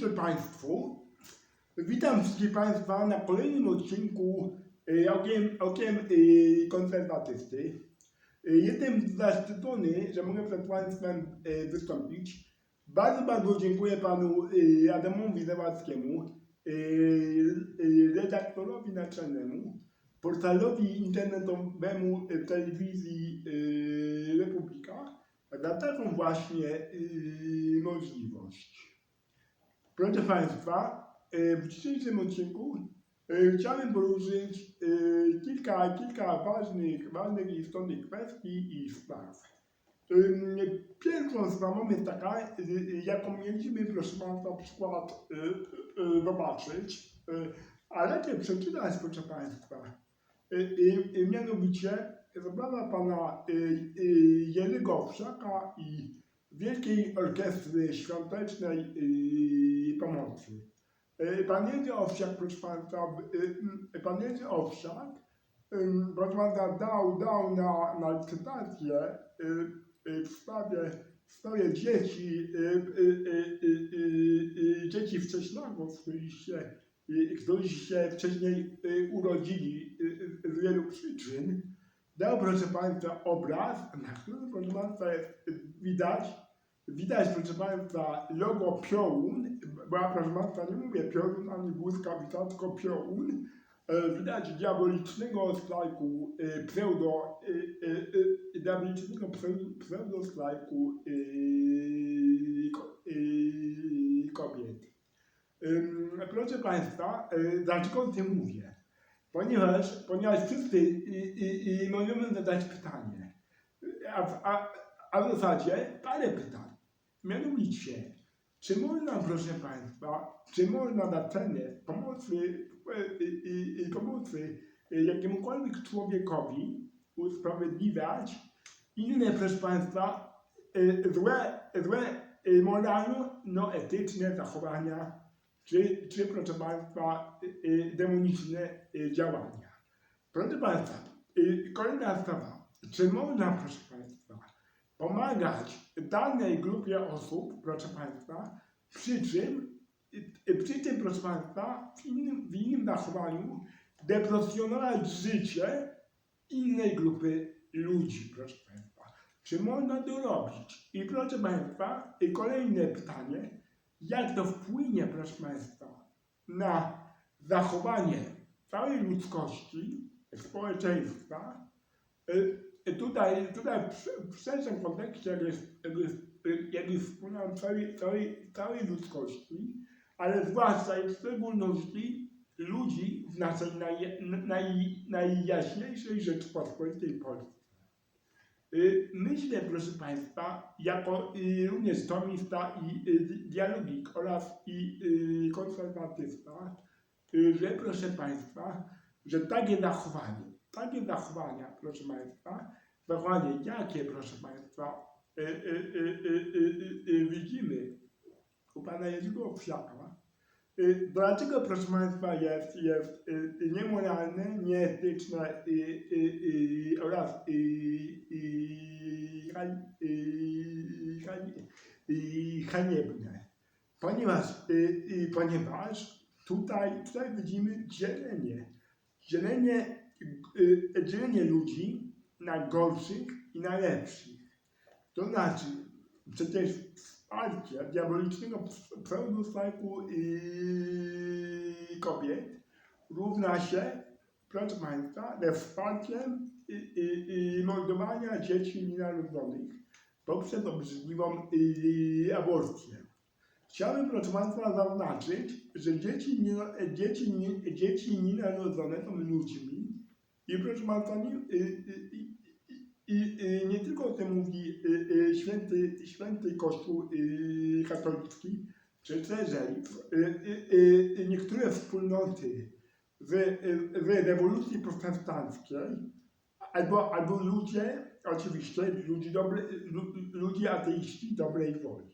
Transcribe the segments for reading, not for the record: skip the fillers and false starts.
życzę Państwu. Witam wszystkich Państwa na kolejnym odcinku Okiem Konserwatysty. Jestem zaszczycony, że mogę przed Państwem wystąpić. Bardzo dziękuję Panu Adamowi Zawadzkiemu, redaktorowi naczelnemu, portalowi internetowemu telewizji Republika, za taką właśnie możliwość. Proszę Państwa, w dzisiejszym odcinku chciałem poruszyć kilka ważnych i istotnych kwestii i spraw. Pierwszą sprawą jest taka, jaką mieliśmy, proszę Państwa, przykład zobaczyć, ale nie przeczytać, proszę Państwa. Mianowicie sprawa pana Jerzego Owsiaka i Wielkiej Orkiestry Świątecznej Pomocy. Pan Jerzy Owsiak, proszę Państwa, proszę Państwa, dał na licytację w sprawie dzieci wcześniaków, którzy się wcześniej urodzili z wielu przyczyn. Dał, proszę Państwa, obraz, na którym, proszę Państwa, widać, proszę Państwa, logo Piołun, bo ja, proszę Państwa, nie mówię piorun ani błyskawica, tylko Piołun. Widać diabolicznego strajku pseudo-strajku kobiet. Proszę Państwa, dlaczego o tym mówię? Ponieważ wszyscy możemy zadać pytanie, a w zasadzie parę pytań. Mianowicie, czy można, proszę Państwa, na cenę pomocy jakiemukolwiek człowiekowi usprawiedliwiać inne, proszę Państwa, złe moralno-etyczne zachowania, czy proszę Państwa, demoniczne działania. Proszę Państwa, kolejna sprawa. Czy można, proszę Państwa, pomagać danej grupie osób, proszę Państwa, przy czym, proszę Państwa, w innym zachowaniu deprecjonować życie innej grupy ludzi, proszę Państwa. Czy można to robić? I proszę Państwa, kolejne pytanie. Jak to wpłynie, proszę Państwa, na zachowanie całej ludzkości, społeczeństwa, tutaj w szerszym kontekście, jak jest wspólna całej ludzkości, ale zwłaszcza i w szczególności ludzi w naszej najjaśniejszej Rzeczypospolitej Polsce. Myślę, proszę Państwa, jako również tomista i dialogik oraz konserwatysta, że proszę Państwa, że takie zachowania, proszę Państwa, jakie, proszę Państwa, widzimy u pana Jerzego Owsiaka, dlaczego, proszę Państwa, jest niemoralne, nieetyczne oraz haniebne? Ponieważ tutaj widzimy dzielenie ludzi na gorszych i na lepszych. To znaczy, przecież wsparcie diabolicznego pseudostrajku kobiet równa się, proszę Państwa, ze wsparciem mordowania dzieci nienarodzonych poprzez obrzydliwą aborcję. Chciałbym, proszę Państwa, zaznaczyć, że dzieci nienarodzone są ludźmi i, proszę Państwa, nie tylko o tym mówi święty Kościół katolicki, czy też niektóre wspólnoty z rewolucji protestanckiej, albo ludzie, oczywiście, ludzie ateiści dobrej woli.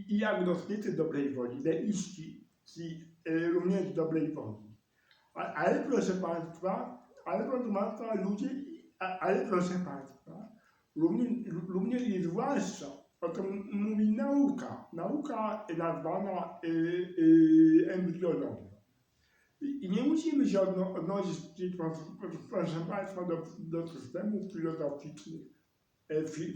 I agnostycy dobrej woli, deiści również dobrej woli. Ale proszę Państwa, ludzie, ale proszę Państwa, również i zwłaszcza o tym mówi nauka. Nauka nazwana embriologią. I nie musimy się odnosić, proszę Państwa, do systemów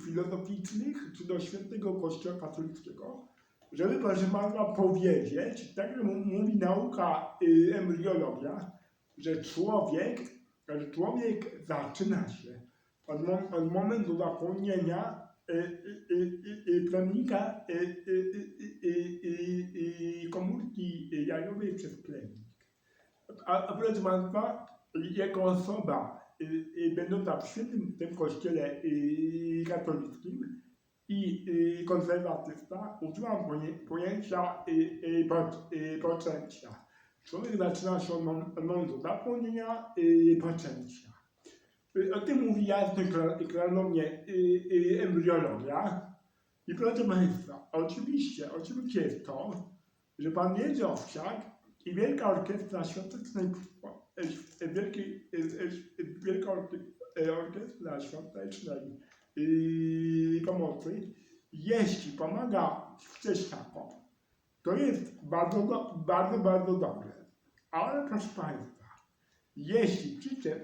filozoficznych czy do świętego Kościoła katolickiego, żeby, proszę Państwa, powiedzieć, tak jak mówi nauka embriologia, że człowiek zaczyna się od momentu zapłodnienia plemnika komórki jajowej przez plemnik. A proszę Państwa, jako osoba będąca w świętym tym kościele katolickim i konserwatysta, użyłam pojęcia poczęcia. Człowiek zaczyna się od momentu zapłodnienia poczęcia. O tym mówi jasno i klarownie embriologia. I proszę Państwa, oczywiście jest to, że Pan Jerzy Owsiak i Wielka Orkiestra Świątecznej Pomocy, jeśli pomaga wcześniakom, to jest bardzo dobre. Ale proszę Państwa, jeśli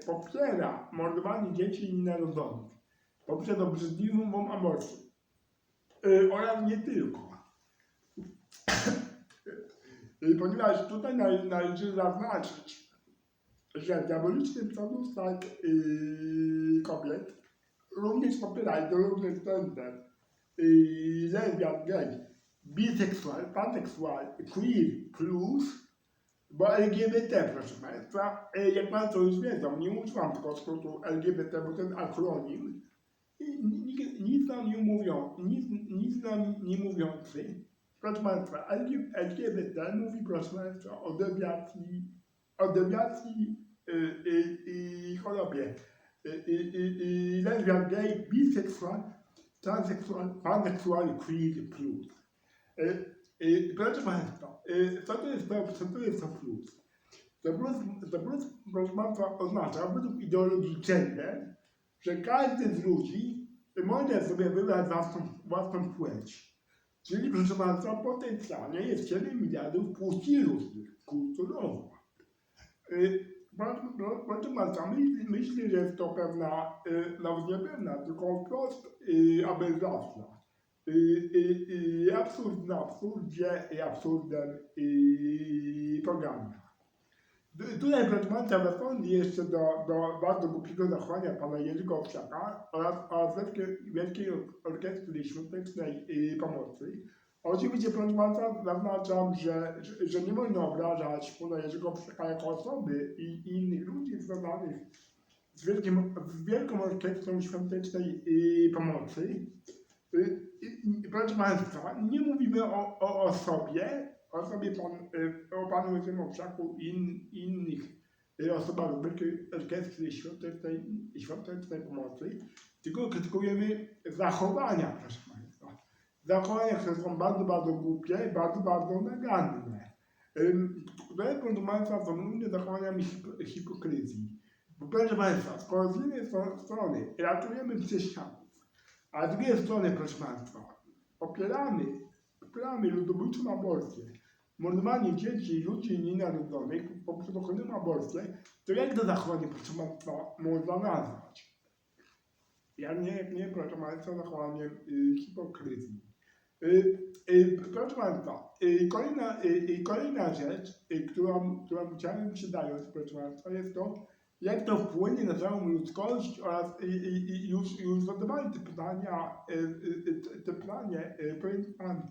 popiera mordowanie dzieci nienarodzonych poprzez obrzydliwą aborcję oraz nie tylko, ponieważ tutaj należy zaznaczyć, że diaboliczny przedustak kobiet również popiera ideologię gender, lesbian, gay, biseksual, panseksual, queer plus, bo LGBT, proszę Państwa, jak Państwo już wiedzą, nie używam tylko skrótu LGBT, bo to jest akronim, nic nam nie mówiący. Proszę Państwa, LGBT mówi, proszę Państwa, o dewiacji i chorobie lesbian, gay, biseksual, transseksual, panseksual, queer plus. Proszę Państwa, co to jest to plus? To plus, proszę Państwa, oznacza według ideologii gender, że każdy z ludzi może sobie wybrać własną płeć. Czyli, proszę Państwa, potencjalnie jest 7 miliardów płci różnych, kulturowo. Proszę Państwa, myślę, że jest to pewna, nawet nie pewna, tylko wprost aberracja. Absurd na absurdzie i absurdem pogania. Tutaj, proszę Państwa, wracając jeszcze do bardzo głupiego zachowania pana Jerzego Owsiaka oraz Wielkiej Orkiestry Świątecznej Pomocy. Oczywiście, proszę Państwa, zaznaczam, że nie można obrażać pana Jerzego Owsiaka jako osoby i innych ludzi związanych z Wielką Orkiestrą Świątecznej Pomocy. Proszę Państwa, nie mówimy o panu Jerzym Owsiaku i innych osobach z Wielkiej Orkiestry Świątecznej Pomocy, tylko krytykujemy zachowania, proszę Państwa. Zachowania, które są bardzo głupie, bardzo naganne. Które, proszę Państwa, są również zachowaniami hipokryzji. Bo proszę Państwa, skoro z jednej strony ratujemy wcześniaków, a z drugiej strony, proszę Państwa, popieramy ludobójczą aborcję, mordowanie dzieci i ludzi nienarodzonych poprzez ochronną aborcję, to jak to zachowanie, proszę Państwa, można nazwać? Jak nie, proszę Państwa, zachowaniem hipokryzji. Proszę Państwa, kolejna rzecz, którą chciałem przydać, proszę Państwa, jest to, jak to wpłynie na całą ludzkość oraz już zadawali te pytania pan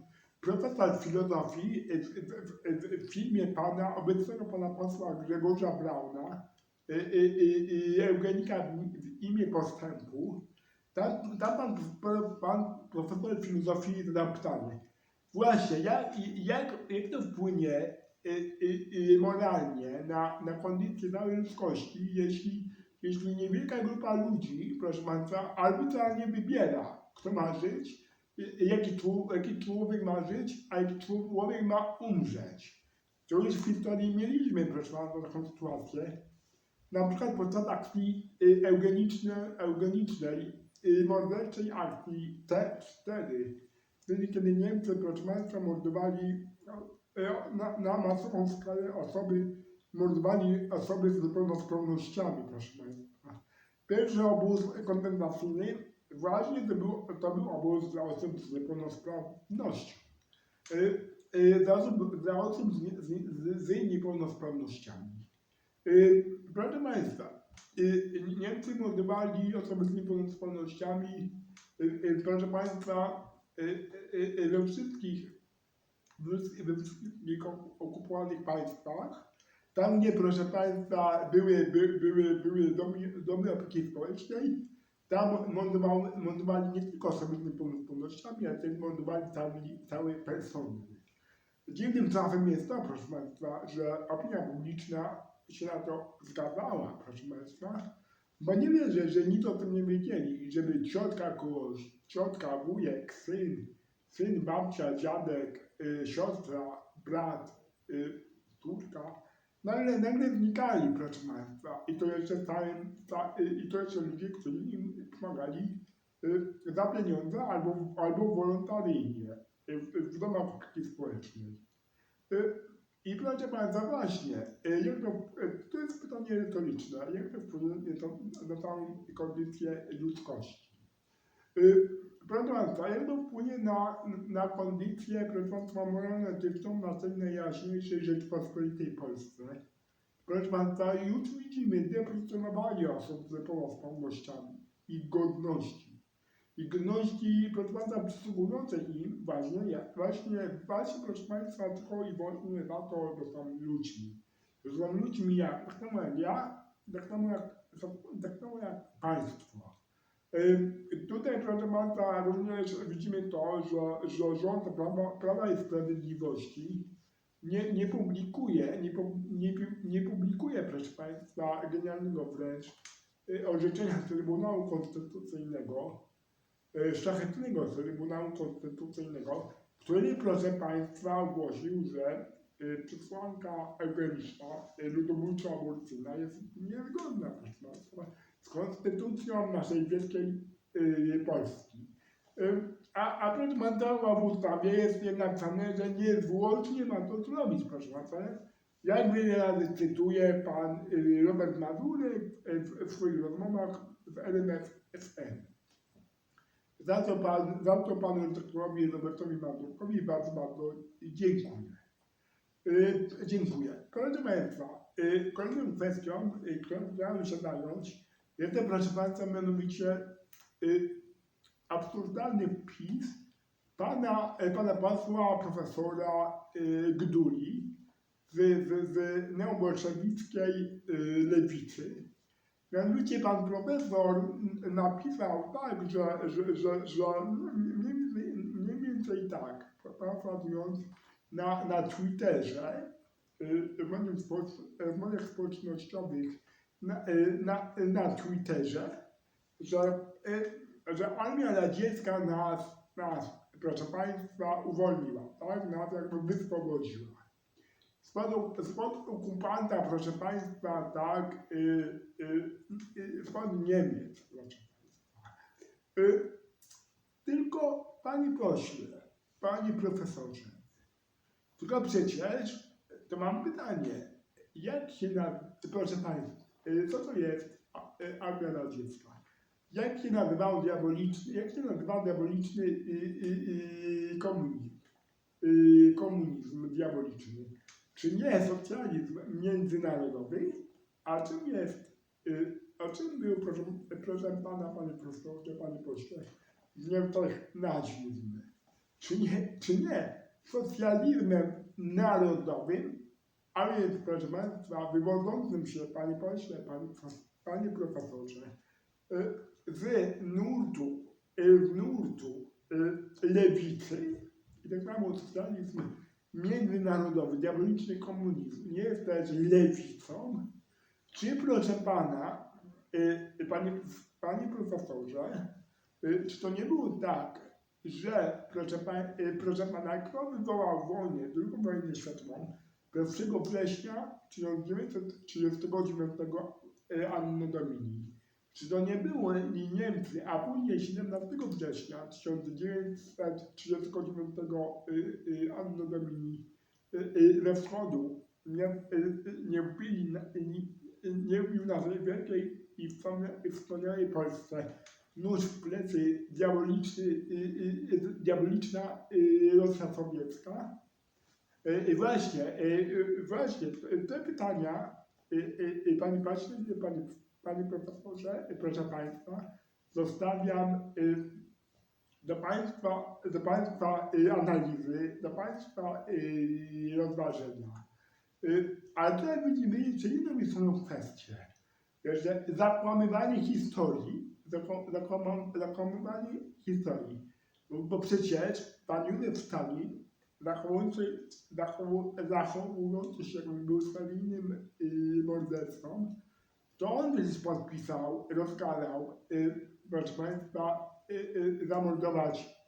profesor filozofii w filmie obecnego pana posła Grzegorza Brauna Eugenika w imię postępu. Tam pan profesor filozofii zadał pytanie. Właśnie, jak to wpłynie moralnie na kondycję całej ludzkości, jeśli niewielka grupa ludzi, proszę Państwa, arbitralnie wybiera, kto ma żyć, jaki człowiek ma żyć, a jaki człowiek ma umrzeć. To już w historii mieliśmy, proszę Państwa, taką sytuację. Na przykład podczas akcji eugenicznej, morderczej akcji T4 wtedy kiedy Niemcy, proszę Państwa, mordowali na masową skalę mordowali osoby z niepełnosprawnościami, proszę Państwa. Pierwszy obóz koncentracyjny właśnie to był obóz dla osób z niepełnosprawnością. Dla osób z niepełnosprawnościami. Proszę Państwa, Niemcy mordowali osoby z niepełnosprawnościami, proszę Państwa, we wszystkich okupowanych państwach. Tam, gdzie, proszę Państwa, były domy opieki społecznej, tam mordowali nie tylko osoby z niepełnosprawnościami, ale też mordowali całe persony. Dziwnym trafem jest to, proszę Państwa, że opinia publiczna się na to zgadzała, proszę Państwa, bo nie wierzę, że nic o tym nie wiedzieli, żeby ciotka, wujek, syn, babcia, dziadek, siostra, brat, córka, nagle znikali, proszę Państwa, i to jeszcze ludzie, którzy im pomagali za pieniądze albo wolontaryjnie w domach opieki społecznej. I proszę Państwa, właśnie, to jest pytanie retoryczne, jak to wpłynie na całą kondycję ludzkości? Proszę Państwa, jak to wpłynie na kondycję, proszę Państwa, moralno-etyczną naszej najjaśniejszej Rzeczypospolitej Polsce? Proszę Państwa, już widzimy deprecjonowanie osób z niepełnosprawnościami, ich godności. I godności, proszę Państwa, przysługującej im właśnie, proszę Państwa, tylko i wyłącznie za to, że są ludźmi. Że są ludźmi tak samo jak ja, tak samo jak państwo. Tutaj, proszę Państwa, również widzimy to, że rząd Prawa i Sprawiedliwości nie publikuje, proszę Państwa, genialnego wręcz orzeczenia Trybunału Konstytucyjnego, szlachetnego Trybunału Konstytucyjnego, który, proszę Państwa, ogłosił, że przesłanka eugeniczna, ludobójcza aborcyjna jest niezgodna, proszę Państwa, z konstytucją naszej wielkiej Polski. A proszę Państwa, w ustawie jest napisane, że niezwłocznie ma to zrobić, proszę Państwa. Jak wiele razy cytuje pan Robert Mazurek w swoich rozmowach w RMF FM. Za to panu dyrektorowi Robertowi Mazurkowi bardzo, bardzo dziękuję. Dziękuję. Proszę Państwa, kolejną kwestią, którą chciałem się zająć, jest to, proszę Państwa, mianowicie absurdalny wpis pana posła profesora Gduli z neobolszewickiej lewicy. Mianowicie pan profesor napisał tak, że mniej więcej tak, parafrazując, na Twitterze, w mediach społecznościowych, na Twitterze, że armia radziecka nas, proszę Państwa, uwolniła, tak? Nas jakby wyswobodziła. Spod okupanta, proszę Państwa, tak, spod Niemiec, proszę Państwa. Tylko, panie pośle, panie profesorze, tylko przecież, to mam pytanie, proszę Państwa, co to jest armia radziecka? Jak się nazywał diaboliczny komunizm diaboliczny? Czy nie socjalizm międzynarodowy? A czym był, proszę pana, panie profesorze, panie pośle, w Niemczech nazizm? Czy nie socjalizmem narodowym, a więc, proszę państwa, wywodzącym się, panie pośle, panie profesorze, z nurtu lewicy, i tak samo socjalizm międzynarodowy, diaboliczny komunizm nie jest też lewicą, czy, proszę pana, panie profesorze, czy to nie było tak, że, proszę pana, kto wywołał wojnę, II wojnę światową, 1 września 1939 Anno Domini? czy to nie byli Niemcy, a później 17 września 1939 Anno Domini ze wschodu nie wbił naszej wielkiej i wspaniałej Polsce nóż w plecy diaboliczna Rosja sowiecka. Właśnie te pytania, Pani Paśle, Panie Profesorze, proszę Państwa, zostawiam do Państwa analizy, do Państwa rozważenia. Ale tutaj widzimy jeszcze inną istotną kwestię, że zakłamywanie historii, bo przecież pan Józef Stalin, zachowujący się jakby był stabilnym mordercą, to on przecież podpisał, rozkazał, proszę Państwa, zamordować,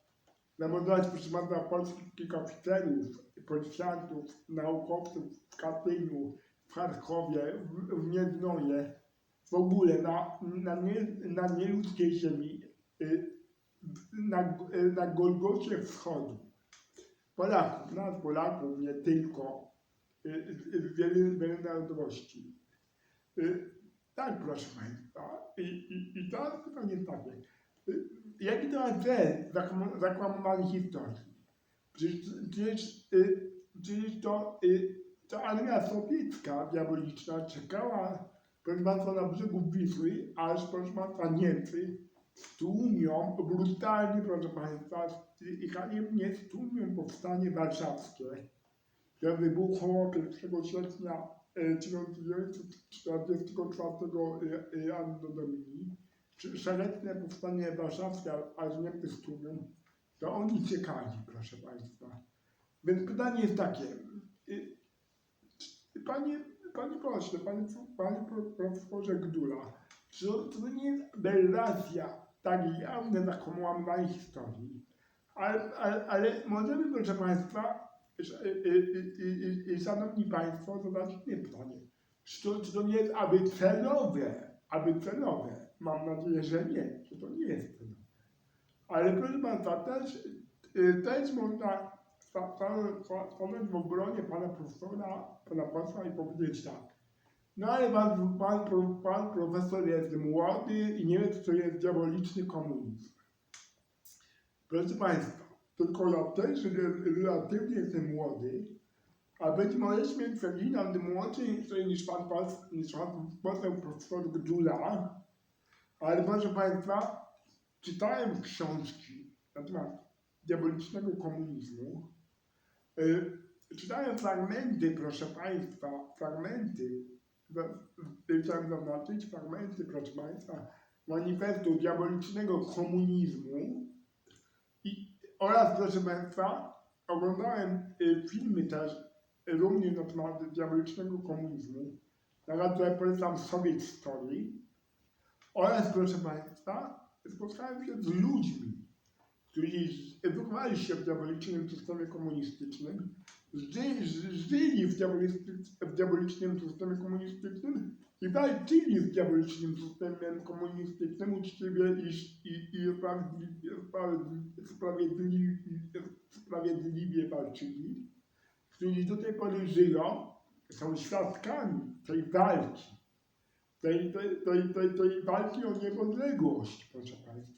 proszę Państwa, polskich oficerów, policjantów, naukowców w Katyniu, w Charkowie, w Miednoje, w ogóle na nieludzkiej ziemi, na Golgocie Wschodu. Nas Polaków, nie tylko, z wielu narodowości. Tak, proszę Państwa. I teraz pytanie jest takie. Jaki to ma cel zakłamowania historii? Przecież to armia sowiecka diaboliczna czekała, proszę Państwa, na brzegu Wisły, aż, proszę Państwa, Niemcy stłumią, brutalnie, proszę Państwa, i haniebnie stłumią powstanie warszawskie, które wybuchło 1 sierpnia 1944 Anno Domini. Szlachetne powstanie warszawskie, aż Niemcy stłumią, to oni ciekali, proszę Państwa. Więc pytanie jest takie, Panie pośle, Panie Profesorze Gdula, czy to nie jest aberracja, tak jawne zakłamywanie historii, ale możemy, proszę Państwa, Szanowni Państwo, zadać inne pytanie. Czy to nie jest aby celowe? Mam nadzieję, że nie, że to nie jest celowe. Ale proszę Państwa, też można stanąć w obronie pana profesora, pana posła i powiedzieć tak. No ale pan profesor jest młody i nie wie, co jest diaboliczny komunizm. Proszę Państwa, tylko ja też relatywnie jestem młody, a być może śmiertelnie młodszy niż pan poseł profesor Gdula, ale proszę Państwa, czytałem książki na temat diabolicznego komunizmu. Czytałem fragmenty, proszę Państwa, chciałem zaznaczyć fragmenty, proszę Państwa, manifestu diabolicznego komunizmu oraz, proszę Państwa, oglądałem filmy też również na temat diabolicznego komunizmu, na które polecam Soviet Story, oraz, proszę Państwa, spotkałem się z ludźmi, którzy edukowali się w diabolicznym systemie komunistycznym, żyli w diabolicznym systemie komunistycznym i walczyli z diabolicznym systemem komunistycznym uczciwie i sprawiedliwie walczyli, którzy do tej pory żyją, są świadkami tej walki, tej walki o niepodległość, proszę Państwa.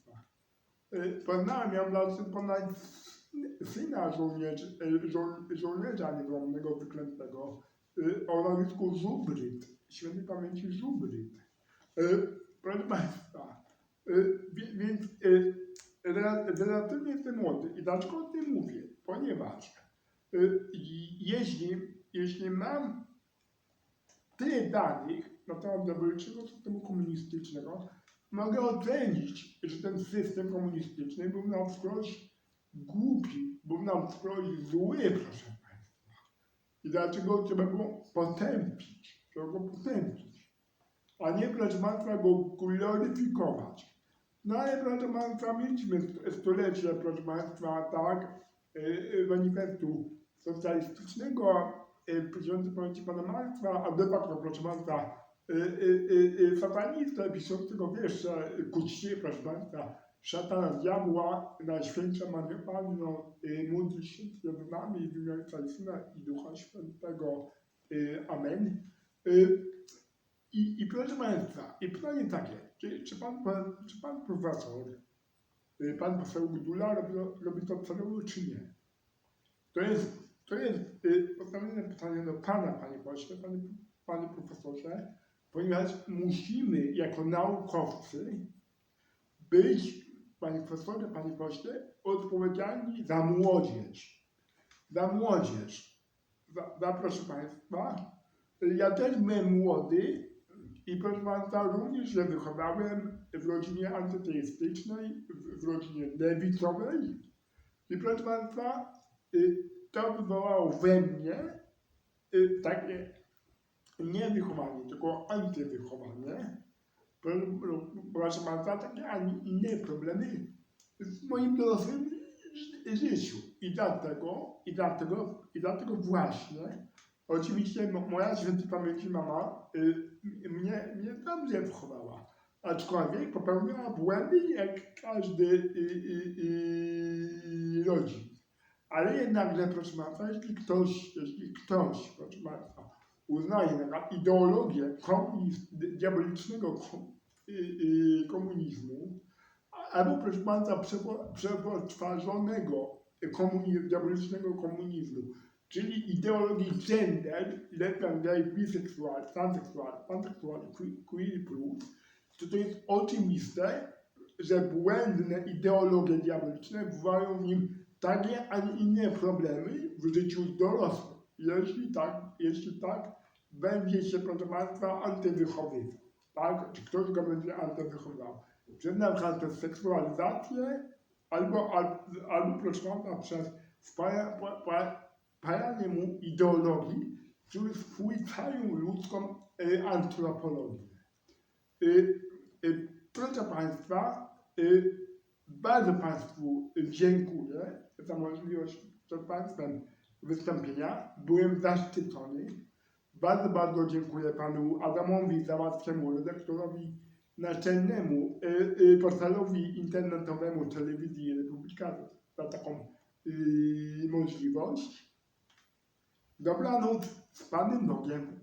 Miałem poznać syna żołnierza niewolnego wyklętego o nazwisku Żubryt, świętej pamięci Żubryt. Proszę Państwa, więc relatywnie jestem młody. I dlaczego o tym mówię? Ponieważ jeśli mam tyle danych na temat diabolicznego systemu komunistycznego, mogę ocenić, że ten system komunistyczny był na wskroś głupi, był na wskroś zły, proszę Państwa. I dlaczego trzeba go potępić? A nie, proszę Państwa, go gloryfikować. No ale, proszę Państwa, mieliśmy stulecie, proszę Państwa, tak, manifestu socjalistycznego, pieniądze pamięci pana Marksa, a de facto, proszę Państwa, satanista piszącego wiersze ku czci, proszę Państwa, szatana diabła, Najświętsza Maryjo Panno, módl się z nami w imię Ojca i Syna i Ducha Świętego. Amen. I proszę Państwa, i pytanie takie, czy pan profesor, pan poseł Gdula robi to celowo, czy nie? To jest postawione pytanie do pana, panie pośle, panie profesorze, ponieważ musimy jako naukowcy być, panie profesorze, panie pośle, odpowiedzialni za młodzież. Za młodzież. Proszę Państwa, ja też byłem młody i proszę Państwa, również się wychowałem w rodzinie antyteistycznej, w rodzinie lewicowej i proszę Państwa, to wywołało we mnie takie nie wychowanie, tylko antywychowanie. Proszę Państwa, takie, a nie inne problemy w moim dorosłym życiu. I dlatego właśnie, oczywiście moja świętej pamięci mama mnie dobrze wychowała, aczkolwiek popełniała błędy jak każdy rodzic. Ale jednakże, proszę Państwa, jeśli ktoś, proszę Państwa, uznaje na ideologię diabolicznego komunizmu, albo proszę Państwa przepoczwarzonego diabolicznego komunizmu, czyli ideologii gender, lesbian, gay, biseksual, transseksual, panseksual, queer plus, to jest oczywiste, że błędne ideologie diaboliczne wywołają w nim takie, a nie inne problemy w życiu dorosłym, jeśli tak będzie się, proszę Państwa, antywychowywał, tak? Czy ktoś go będzie antywychowywał. Przez na przykład przez seksualizację, albo proszę Państwa, przez wpajanie mu ideologii, które wpływają ludzką antropologię. Proszę Państwa, bardzo Państwu dziękuję za możliwość przed Państwem wystąpienia. Byłem zaszczycony. Bardzo dziękuję Panu Adamowi Zawadzkiemu, redaktorowi naczelnemu portalowi internetowemu Telewizji Republika za taką możliwość. Dobranoc, z Panem Bogiem.